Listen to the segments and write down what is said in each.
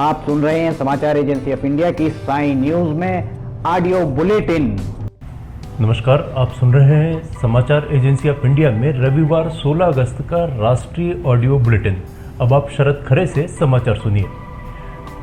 आप सुन रहे हैं समाचार एजेंसी ऑफ इंडिया की साई न्यूज में ऑडियो बुलेटिन। नमस्कार, आप सुन रहे हैं समाचार एजेंसी ऑफ इंडिया में रविवार 16 अगस्त का राष्ट्रीय ऑडियो बुलेटिन। अब आप शरद खरे से समाचार सुनिए।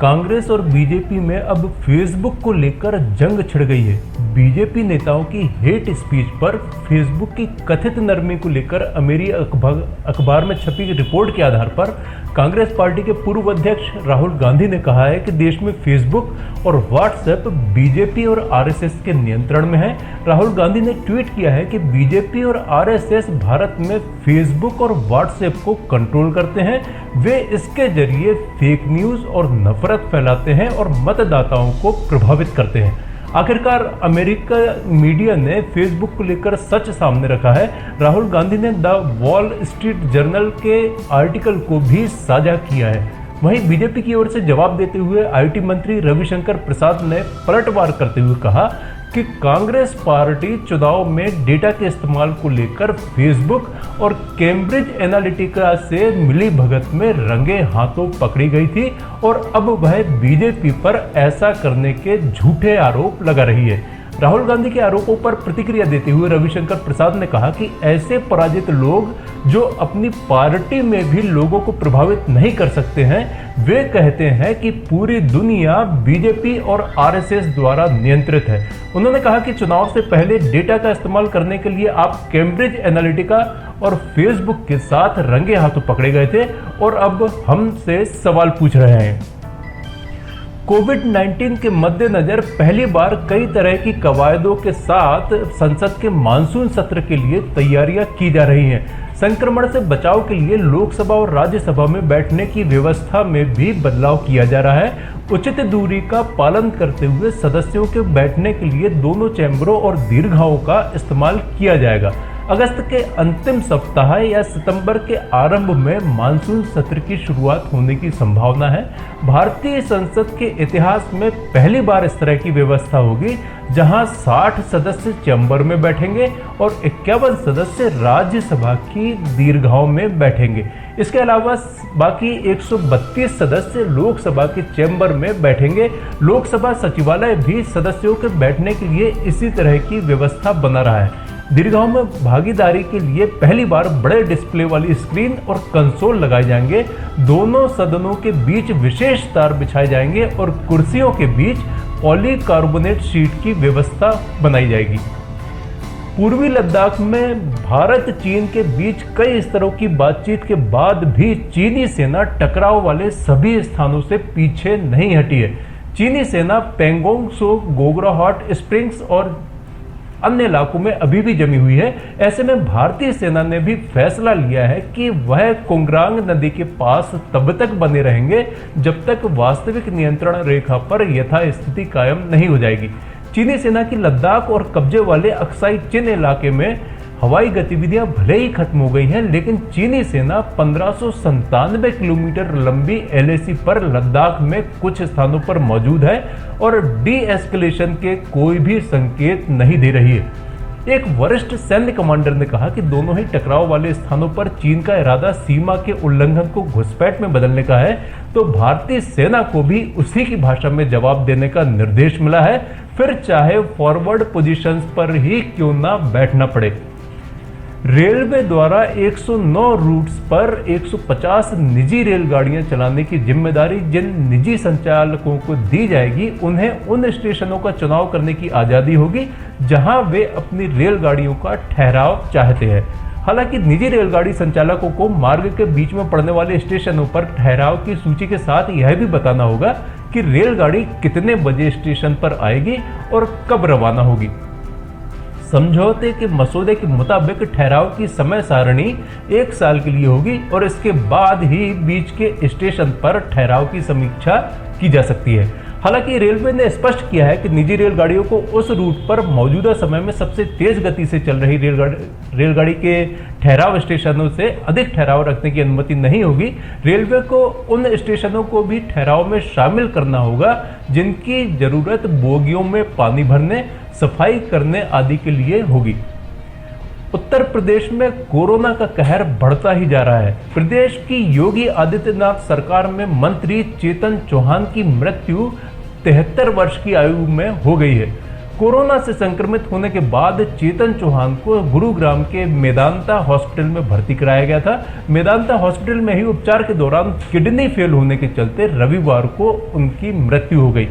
कांग्रेस और बीजेपी में अब फेसबुक को लेकर जंग छिड़ गई है। बीजेपी नेताओं की हेट स्पीच पर फेसबुक की कथित नरमी को लेकर अमेरिकी अखबार में छपी रिपोर्ट के आधार पर कांग्रेस पार्टी के पूर्व अध्यक्ष राहुल गांधी ने कहा है कि देश में फेसबुक और व्हाट्सएप बीजेपी और आरएसएस के नियंत्रण में है। राहुल गांधी ने ट्वीट किया है कि बीजेपी और आरएसएस भारत में फेसबुक और व्हाट्सएप को कंट्रोल करते हैं। वे इसके जरिए फेक न्यूज और नफरत फैलाते हैं और मतदाताओं को प्रभावित करते हैं। आखिरकार अमेरिका मीडिया ने फेसबुक को लेकर सच सामने रखा है। राहुल गांधी ने द वॉल स्ट्रीट जर्नल के आर्टिकल को भी साझा किया है। वहीं बीजेपी की ओर से जवाब देते हुए आईटी मंत्री रविशंकर प्रसाद ने पलटवार करते हुए कहा कि कांग्रेस पार्टी चुनाव में डेटा के इस्तेमाल को लेकर फेसबुक और कैम्ब्रिज एनालिटिका से मिली भगत में रंगे हाथों पकड़ी गई थी और अब वह बीजेपी पर ऐसा करने के झूठे आरोप लगा रही है। राहुल गांधी के आरोपों पर प्रतिक्रिया देते हुए रविशंकर प्रसाद ने कहा कि ऐसे पराजित लोग जो अपनी पार्टी में भी लोगों को प्रभावित नहीं कर सकते हैं, वे कहते हैं कि पूरी दुनिया बीजेपी और आरएसएस द्वारा नियंत्रित है। उन्होंने कहा कि चुनाव से पहले डेटा का इस्तेमाल करने के लिए आप कैम्ब्रिज एनालिटिका और फेसबुक के साथ रंगे हाथों पकड़े गए थे और अब हमसे सवाल पूछ रहे हैं। कोविड-19 के मद्देनजर पहली बार कई तरह की कवायदों के साथ संसद के मानसून सत्र के लिए तैयारियां की जा रही हैं। संक्रमण से बचाव के लिए लोकसभा और राज्यसभा में बैठने की व्यवस्था में भी बदलाव किया जा रहा है। उचित दूरी का पालन करते हुए सदस्यों के बैठने के लिए दोनों चैम्बरों और दीर्घाओं का इस्तेमाल किया जाएगा। अगस्त के अंतिम सप्ताह या सितंबर के आरंभ में मानसून सत्र की शुरुआत होने की संभावना है। भारतीय संसद के इतिहास में पहली बार इस तरह की व्यवस्था होगी जहां 60 सदस्य चैम्बर में बैठेंगे और 51 सदस्य राज्यसभा की दीर्घाओं में बैठेंगे। इसके अलावा बाकी 132 सदस्य लोकसभा के चैम्बर में बैठेंगे। लोकसभा सचिवालय भी सदस्यों के बैठने के लिए इसी तरह की व्यवस्था बना रहा है। दीर्घाओं में भागीदारी के लिए पहली बार बड़े डिस्प्ले वाली स्क्रीन और कंसोल लगाए जाएंगे। दोनों सदनों के बीच विशेष तार बिछाए जाएंगे और कुर्सियों के बीच पॉलीकार्बोनेट शीट की व्यवस्था बनाई जाएगी। पूर्वी लद्दाख में भारत चीन के बीच कई स्तरों की बातचीत के बाद भी चीनी सेना टकराव वाले सभी स्थानों से पीछे नहीं हटी है। चीनी सेना पेंगोंग सो, गोगरा हॉट स्प्रिंग्स और अन्य इलाकों में अभी भी जमी हुई है। ऐसे में भारतीय सेना ने भी फैसला लिया है कि वह कोंगरांग नदी के पास तब तक बने रहेंगे जब तक वास्तविक नियंत्रण रेखा पर यथास्थिति कायम नहीं हो जाएगी। चीनी सेना की लद्दाख और कब्जे वाले अक्साई चिन इलाके में हवाई गतिविधियां भले ही खत्म हो गई हैं, लेकिन चीनी सेना 1597 किलोमीटर लंबी एलएसी पर लद्दाख में कुछ स्थानों पर मौजूद है और डी एस्केलेशन के कोई भी संकेत नहीं दे रही है। एक वरिष्ठ सैन्य कमांडर ने कहा कि दोनों ही टकराव वाले स्थानों पर चीन का इरादा सीमा के उल्लंघन को घुसपैठ में बदलने का है, तो भारतीय सेना को भी उसी की भाषा में जवाब देने का निर्देश मिला है, फिर चाहे फॉरवर्ड पोजीशंस पर ही क्यों ना बैठना पड़े। रेलवे द्वारा 109 रूट्स पर 150 निजी रेलगाड़ियां चलाने की जिम्मेदारी जिन निजी संचालकों को दी जाएगी, उन्हें उन स्टेशनों का चुनाव करने की आज़ादी होगी जहां वे अपनी रेलगाड़ियों का ठहराव चाहते हैं। हालांकि निजी रेलगाड़ी संचालकों को मार्ग के बीच में पड़ने वाले स्टेशनों पर ठहराव की सूची के साथ यह भी बताना होगा कि रेलगाड़ी कितने बजे स्टेशन पर आएगी और कब रवाना होगी। समझौते के मसौदे के मुताबिक ठहराव की समय सारणी 1 साल के लिए होगी और इसके बाद ही बीच के स्टेशन पर ठहराव की समीक्षा की जा सकती है। हालांकि रेलवे ने स्पष्ट किया है कि निजी रेलगाड़ियों को उस रूट पर मौजूदा समय में सबसे तेज गति से चल रही रेलगाड़ी के ठहराव स्टेशनों से अधिक ठहराव रखने की अनुमति नहीं होगी। रेलवे को उन स्टेशनों को भी ठहराव में शामिल करना होगा जिनकी जरूरत बोगियों में पानी भरने, सफाई करने आदि के लिए होगी। उत्तर प्रदेश में कोरोना का कहर बढ़ता ही जा रहा है। प्रदेश की योगी आदित्यनाथ सरकार में मंत्री चेतन चौहान की मृत्यु 73 वर्ष की आयु में हो गई है। कोरोना से संक्रमित होने के बाद चेतन चौहान को गुरुग्राम के मेदांता हॉस्पिटल में भर्ती कराया गया था। मेदांता हॉस्पिटल में ही उपचार के दौरान किडनी फेल होने के चलते रविवार को उनकी मृत्यु हो गई।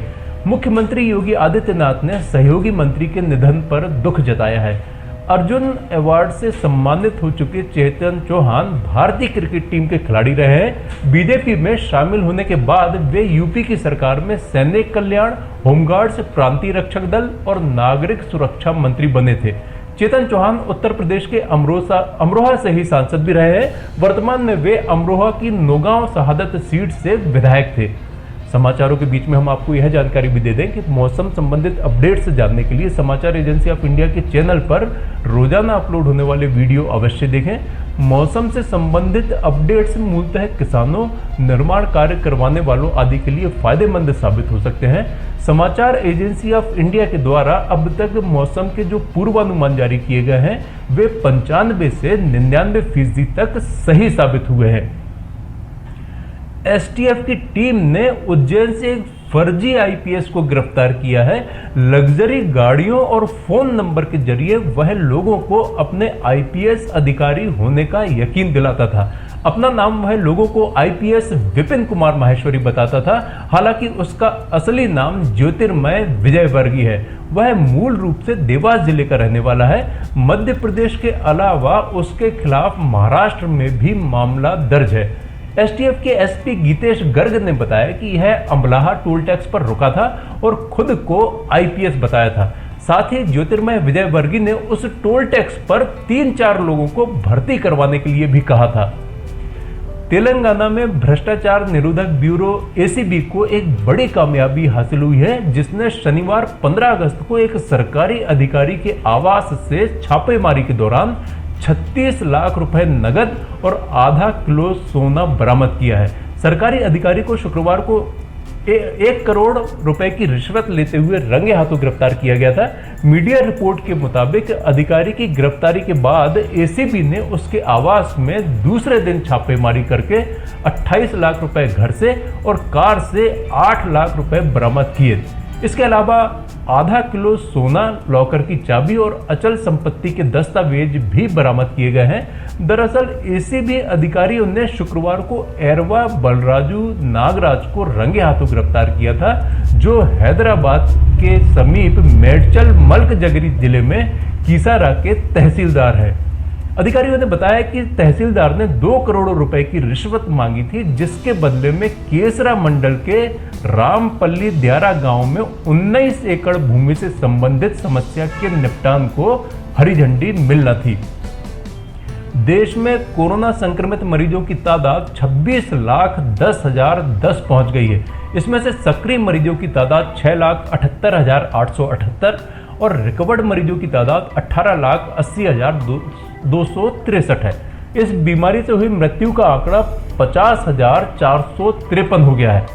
मुख्यमंत्री योगी आदित्यनाथ ने सहयोगी मंत्री के निधन पर दुख जताया है। अर्जुन अवार्ड से सम्मानित हो चुके चेतन चौहान भारतीय क्रिकेट टीम के खिलाड़ी रहे हैं। बीजेपी में शामिल होने के बाद वे यूपी की सरकार में सैनिक कल्याण, होमगार्ड्स, प्रांतीय रक्षक दल और नागरिक सुरक्षा मंत्री बने थे। चेतन चौहान उत्तर प्रदेश के अमरोहा से ही सांसद भी रहे हैं। वर्तमान में वे अमरोहा की नौगांव शहादत सीट से विधायक थे। समाचारों के बीच में हम आपको यह जानकारी भी दे दें कि मौसम संबंधित अपडेट्स जानने के लिए समाचार एजेंसी ऑफ इंडिया के चैनल पर रोजाना अपलोड होने वाले वीडियो अवश्य देखें। मौसम से संबंधित अपडेट्स मूलतः किसानों, निर्माण कार्य करवाने वालों आदि के लिए फायदेमंद साबित हो सकते हैं। समाचार एजेंसी ऑफ इंडिया के द्वारा अब तक मौसम के जो पूर्वानुमान जारी किए गए हैं वे 95 से 99% तक सही साबित हुए हैं। एसटीएफ की टीम ने उज्जैन से एक फर्जी आईपीएस को गिरफ्तार किया है। लग्जरी गाड़ियों और फोन नंबर के जरिए वह लोगों को अपने आईपीएस अधिकारी होने का यकीन दिलाता था। अपना नाम वह लोगों को आईपीएस विपिन कुमार माहेश्वरी बताता था। हालांकि उसका असली नाम ज्योतिर्मय विजयवर्गीय है। वह मूल रूप से देवास जिले का रहने वाला है। मध्य प्रदेश के अलावा उसके खिलाफ महाराष्ट्र में भी मामला दर्ज है। एसटीएफ के एसपी गीतेश गर्ग ने बताया कि यह अमलाहा टोल टैक्स पर रुका था और खुद को आईपीएस बताया था। साथ ही ज्योतिर्मय विजयवर्गीय ने उस टोल टैक्स पर 3-4 लोगों को भर्ती करवाने के लिए भी कहा था। तेलंगाना में भ्रष्टाचार निरोधक ब्यूरो एसीबी को एक बड़ी कामयाबी हासिल हुई है, जिसने शनिवार 15 अगस्त को एक सरकारी अधिकारी के आवास से छापेमारी के दौरान 36 लाख रुपए नगद और आधा किलो सोना बरामद किया है। सरकारी अधिकारी को शुक्रवार को 1 करोड़ रुपए की रिश्वत लेते हुए रंगे हाथों गिरफ्तार किया गया था। मीडिया रिपोर्ट के मुताबिक अधिकारी की गिरफ्तारी के बाद एसीबी ने उसके आवास में दूसरे दिन छापेमारी करके 28 लाख रुपए घर से और कार से 8 लाख रुपए बरामद किए। इसके अलावा आधा किलो सोना, लॉकर की चाबी और अचल संपत्ति के दस्तावेज भी बरामद किए गए हैं। दरअसल एसीबी अधिकारियों ने शुक्रवार को एरवा बलराजू नागराज को रंगे हाथों गिरफ्तार किया था, जो हैदराबाद के समीप मेडचल मलकजगिरी जिले में कीसारा के तहसीलदार है। अधिकारियों ने बताया कि तहसीलदार ने 2 करोड़ रुपए की रिश्वत मांगी थी, जिसके बदले में केसरा मंडल के रामपल्ली द्यारा गांव में 19 एकड़ भूमि से संबंधित समस्या के निपटान को हरी झंडी मिलना थी। देश में कोरोना संक्रमित मरीजों की तादाद 26,10,010 पहुंच गई है। इसमें से सक्रिय मरीजों की तादाद 6,78,878 और रिकवर्ड मरीजों की तादाद 18,80,263 है। इस बीमारी से हुई मृत्यु का आंकड़ा 50,453 हो गया है।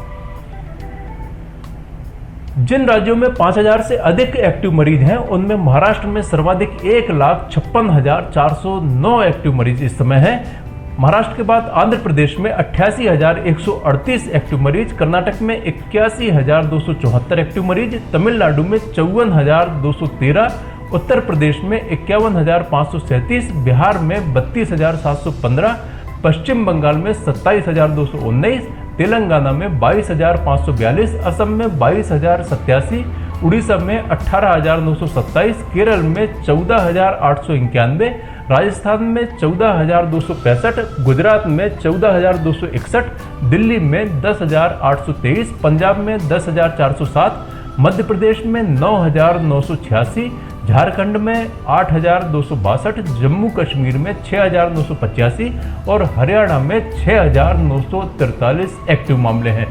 जिन राज्यों में 5,000 से अधिक एक्टिव मरीज हैं, उनमें महाराष्ट्र में सर्वाधिक 1,56,409 एक्टिव मरीज इस समय हैं। महाराष्ट्र के बाद आंध्र प्रदेश में 88,138 एक्टिव मरीज, कर्नाटक में 81,274 एक्टिव मरीज, तमिलनाडु में 54,213, उत्तर प्रदेश में 51,537, बिहार में 32,715, पश्चिम बंगाल में 27,219, तेलंगाना में 22,542, असम में 22,087, उड़ीसा में 18,927, केरल में 14,891, राजस्थान में 14,265, गुजरात में 14,261, दिल्ली में 10,823, पंजाब में 10,407, मध्य प्रदेश में 9,986, झारखंड में 8,262, जम्मू कश्मीर में 6,985 और हरियाणा में 6,943 एक्टिव मामले हैं।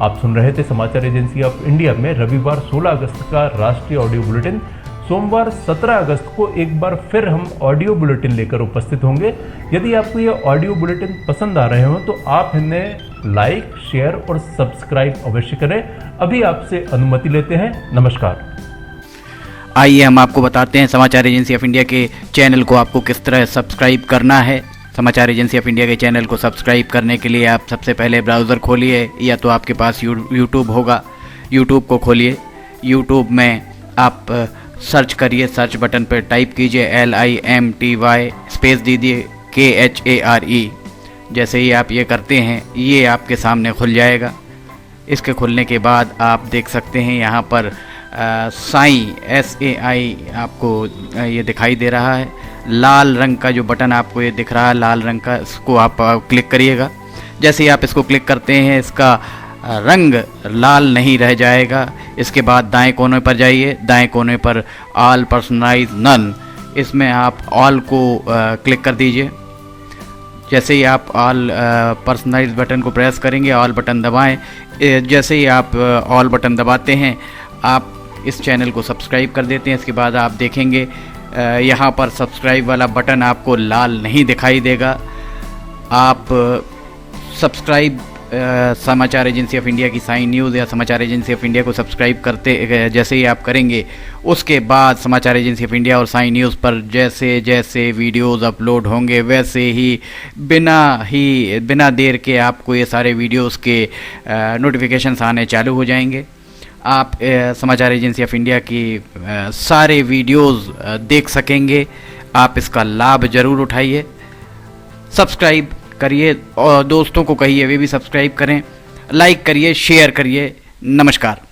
आप सुन रहे थे समाचार एजेंसी ऑफ इंडिया में रविवार 16 अगस्त का राष्ट्रीय ऑडियो बुलेटिन। सोमवार 17 अगस्त को एक बार फिर हम ऑडियो बुलेटिन लेकर उपस्थित होंगे। यदि आपको ये ऑडियो बुलेटिन पसंद आ रहे हो तो आप इन्हें लाइक, शेयर और सब्सक्राइब अवश्य करें। अभी आपसे अनुमति लेते हैं। नमस्कार। आइए हम आपको बताते हैं समाचार एजेंसी ऑफ इंडिया के चैनल को आपको किस तरह सब्सक्राइब करना है। समाचार एजेंसी ऑफ इंडिया के चैनल को सब्सक्राइब करने के लिए आप सबसे पहले ब्राउज़र खोलिए, या तो आपके पास यूट्यूब होगा, यूट्यूब को खोलिए। यूट्यूब में आप सर्च करिए, सर्च बटन पर टाइप कीजिए LIMTY स्पेस दीजिए KHARE। जैसे ही आप ये करते हैं ये आपके सामने खुल जाएगा। इसके खुलने के बाद आप देख सकते हैं यहाँ पर साई SAI आपको ये दिखाई दे रहा है। लाल रंग का जो बटन आपको ये दिख रहा है लाल रंग का, इसको आप क्लिक करिएगा। जैसे ही आप इसको क्लिक करते हैं इसका रंग लाल नहीं रह जाएगा। इसके बाद दाएं कोने पर जाइए, दाएं कोने पर ऑल पर्सनलाइज नन, इसमें आप ऑल को क्लिक कर दीजिए। जैसे ही आप ऑल पर्सनलाइज बटन को प्रेस करेंगे, ऑल बटन दबाएं। जैसे ही आप ऑल बटन दबाते हैं आप इस चैनल को सब्सक्राइब कर देते हैं। इसके बाद आप देखेंगे यहाँ पर सब्सक्राइब वाला बटन आपको लाल नहीं दिखाई देगा। आप सब्सक्राइब समाचार एजेंसी ऑफ इंडिया की साइन न्यूज़ या समाचार एजेंसी ऑफ इंडिया को सब्सक्राइब करते जैसे ही आप करेंगे, उसके बाद समाचार एजेंसी ऑफ इंडिया और साइन न्यूज़ पर जैसे जैसे वीडियोस अपलोड होंगे वैसे ही बिना देर के आपको ये सारे वीडियोस के नोटिफिकेशंस आने चालू हो जाएंगे। आप समाचार एजेंसी ऑफ इंडिया की सारे वीडियोस देख सकेंगे। आप इसका लाभ ज़रूर उठाइए, सब्सक्राइब करिए और दोस्तों को कहिए वे भी सब्सक्राइब करें, लाइक करिए, शेयर करिए। नमस्कार।